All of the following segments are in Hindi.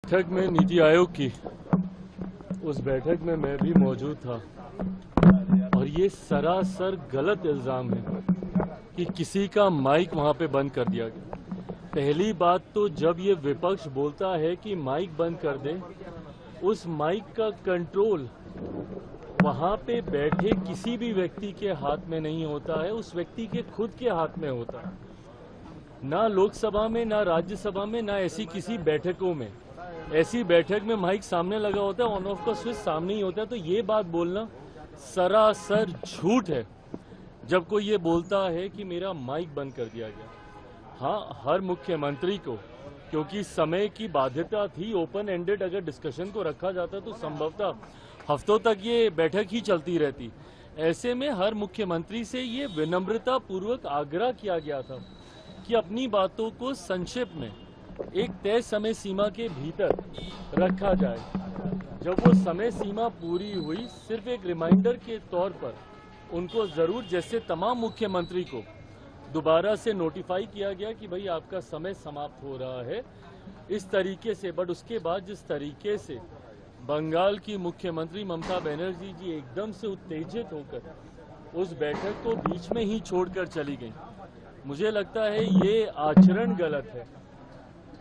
बैठक में नीति आयोग की, उस बैठक में मैं भी मौजूद था और ये सरासर गलत इल्जाम है कि किसी का माइक वहां पे बंद कर दिया गया। पहली बात तो जब ये विपक्ष बोलता है कि माइक बंद कर दे, उस माइक का कंट्रोल वहां पे बैठे किसी भी व्यक्ति के हाथ में नहीं होता है, उस व्यक्ति के खुद के हाथ में होता है। ना लोकसभा में, ना राज्यसभा में, ना ऐसी किसी बैठकों में, ऐसी बैठक में माइक सामने लगा होता है, ऑन ऑफ का स्विच सामने ही होता है। तो ये बात बोलना सरासर झूठ है जब कोई ये बोलता है कि मेरा माइक बंद कर दिया गया। हाँ, हर मुख्यमंत्री को, क्योंकि समय की बाध्यता थी, ओपन एंडेड अगर डिस्कशन को रखा जाता तो संभवतः हफ्तों तक ये बैठक ही चलती रहती। ऐसे में हर मुख्यमंत्री से ये विनम्रता पूर्वक आग्रह किया गया था कि अपनी बातों को संक्षेप में एक तय समय सीमा के भीतर रखा जाए। जब वो समय सीमा पूरी हुई, सिर्फ एक रिमाइंडर के तौर पर उनको जरूर, जैसे तमाम मुख्यमंत्री को दोबारा से नोटिफाई किया गया कि भाई आपका समय समाप्त हो रहा है, इस तरीके से। बट उसके बाद जिस तरीके से बंगाल की मुख्यमंत्री ममता बनर्जी जी एकदम से उत्तेजित होकर उस बैठक को बीच में ही छोड़कर चली गई, मुझे लगता है ये आचरण गलत है।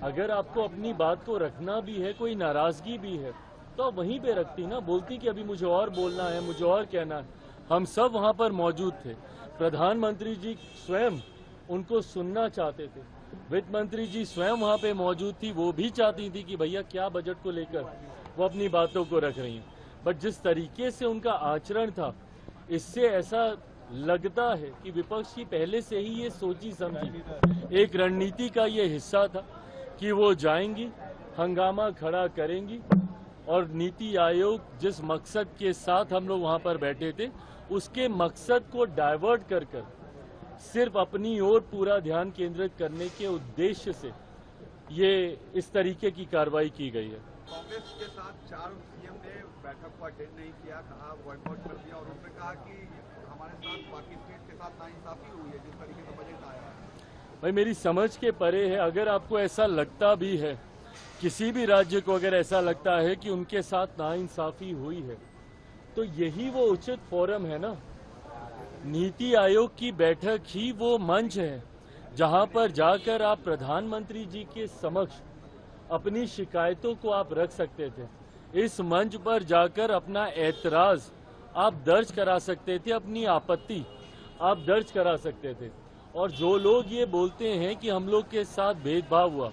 अगर आपको अपनी बात को रखना भी है, कोई नाराजगी भी है, तो आप वहीं पे रखती ना, बोलती कि अभी मुझे और बोलना है, मुझे और कहना है। हम सब वहां पर मौजूद थे, प्रधानमंत्री जी स्वयं उनको सुनना चाहते थे, वित्त मंत्री जी स्वयं वहां पे मौजूद थी, वो भी चाहती थी कि भैया क्या बजट को लेकर वो अपनी बातों को रख रही हैं। बट जिस तरीके से उनका आचरण था, इससे ऐसा लगता है कि विपक्ष की पहले से ही ये सोची समझी एक रणनीति का ये हिस्सा था कि वो जाएंगी, हंगामा खड़ा करेंगी और नीति आयोग जिस मकसद के साथ हम लोग वहां पर बैठे थे, उसके मकसद को डाइवर्ट कर सिर्फ अपनी ओर पूरा ध्यान केंद्रित करने के उद्देश्य से ये इस तरीके की कार्रवाई की गई है। कांग्रेस के साथ 4 सीएम ने बैठक को अटेंड नहीं किया, कहा बॉयकॉट कर दिया, और उन्होंने कहा कि हमारे साथ बाकी स्टेट के साथ नाइंसाफी हुई है जिस तरीके से बजट आया है। भाई मेरी समझ के परे है। अगर आपको ऐसा लगता भी है, किसी भी राज्य को अगर ऐसा लगता है कि उनके साथ नाइंसाफी हुई है, तो यही वो उचित फोरम है ना। नीति आयोग की बैठक ही वो मंच है जहां पर जाकर आप प्रधानमंत्री जी के समक्ष अपनी शिकायतों को आप रख सकते थे। इस मंच पर जाकर अपना ऐतराज आप दर्ज करा सकते थे, अपनी आपत्ति आप दर्ज करा सकते थे। और जो लोग ये बोलते हैं कि हम लोग के साथ भेदभाव हुआ,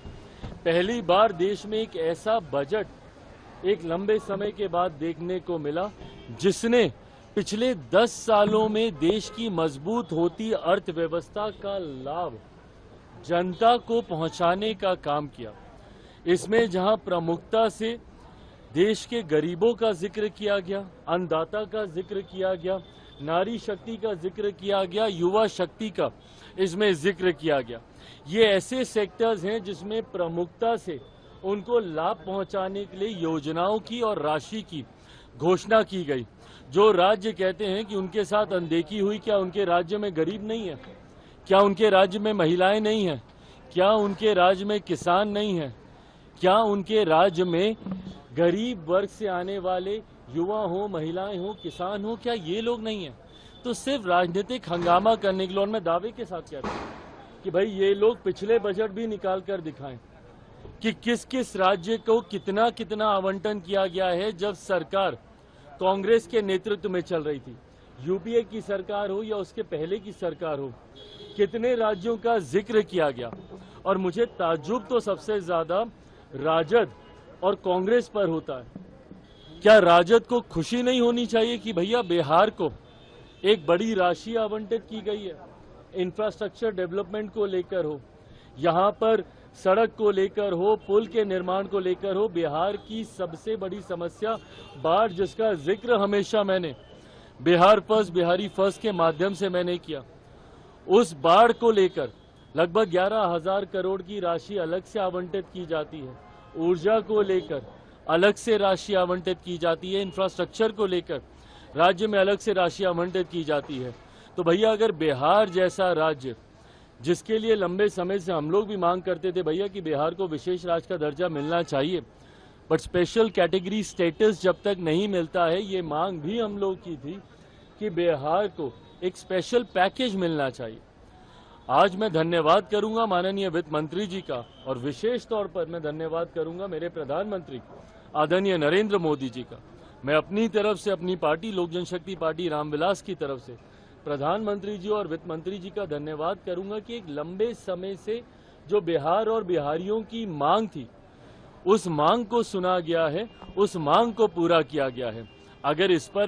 पहली बार देश में एक ऐसा बजट एक लंबे समय के बाद देखने को मिला जिसने पिछले 10 सालों में देश की मजबूत होती अर्थव्यवस्था का लाभ जनता को पहुंचाने का काम किया। इसमें जहां प्रमुखता से देश के गरीबों का जिक्र किया गया, अन्नदाता का जिक्र किया गया, नारी शक्ति का जिक्र किया गया, युवा शक्ति का इसमें जिक्र किया गया। ये ऐसे सेक्टर्स हैं जिसमें प्रमुखता से उनको लाभ पहुंचाने के लिए योजनाओं की और राशि की घोषणा की गई। जो राज्य कहते हैं कि उनके साथ अनदेखी हुई, क्या उनके राज्य में गरीब नहीं है? क्या उनके राज्य में महिलाएं नहीं हैं? क्या उनके राज्य में किसान नहीं हैं? क्या उनके राज्य में गरीब वर्ग से आने वाले युवा हो, महिलाएं हो, किसान हो, क्या ये लोग नहीं हैं? तो सिर्फ राजनीतिक हंगामा करने के लिए, और मैं दावे के साथ कहता हूं कि भाई ये लोग पिछले बजट भी निकाल कर दिखाएं कि किस किस राज्य को कितना कितना आवंटन किया गया है जब सरकार कांग्रेस के नेतृत्व में चल रही थी। यूपीए की सरकार हो या उसके पहले की सरकार हो, कितने राज्यों का जिक्र किया गया। और मुझे ताज्जुब तो सबसे ज्यादा राजद और कांग्रेस पर होता है। क्या राजद को खुशी नहीं होनी चाहिए कि भैया बिहार को एक बड़ी राशि आवंटित की गई है, इंफ्रास्ट्रक्चर डेवलपमेंट को लेकर हो, यहाँ पर सड़क को लेकर हो, पुल के निर्माण को लेकर हो। बिहार की सबसे बड़ी समस्या बाढ़, जिसका जिक्र हमेशा मैंने बिहार फर्स्ट, बिहारी फर्स्ट के माध्यम से मैंने किया। उस बाढ़ को लेकर लगभग 11,000 करोड़ की राशि अलग से आवंटित की जाती है। ऊर्जा को लेकर अलग से राशि आवंटित की जाती है। इंफ्रास्ट्रक्चर को लेकर राज्य में अलग से राशि आवंटित की जाती है। तो भैया अगर बिहार जैसा राज्य, जिसके लिए लंबे समय से हम लोग भी मांग करते थे भैया कि बिहार को विशेष राज्य का दर्जा मिलना चाहिए, बट स्पेशल कैटेगरी स्टेटस जब तक नहीं मिलता है, ये मांग भी हम लोग की थी कि बिहार को एक स्पेशल पैकेज मिलना चाहिए। आज मैं धन्यवाद करूंगा माननीय वित्त मंत्री जी का, और विशेष तौर पर मैं धन्यवाद करूंगा मेरे प्रधानमंत्री आदरणीय नरेंद्र मोदी जी का। मैं अपनी तरफ से, अपनी पार्टी लोक जनशक्ति पार्टी रामविलास की तरफ से प्रधानमंत्री जी और वित्त मंत्री जी का धन्यवाद करूंगा कि एक लंबे समय से जो बिहार और बिहारियों की मांग थी, उस मांग को सुना गया है, उस मांग को पूरा किया गया है। अगर इस पर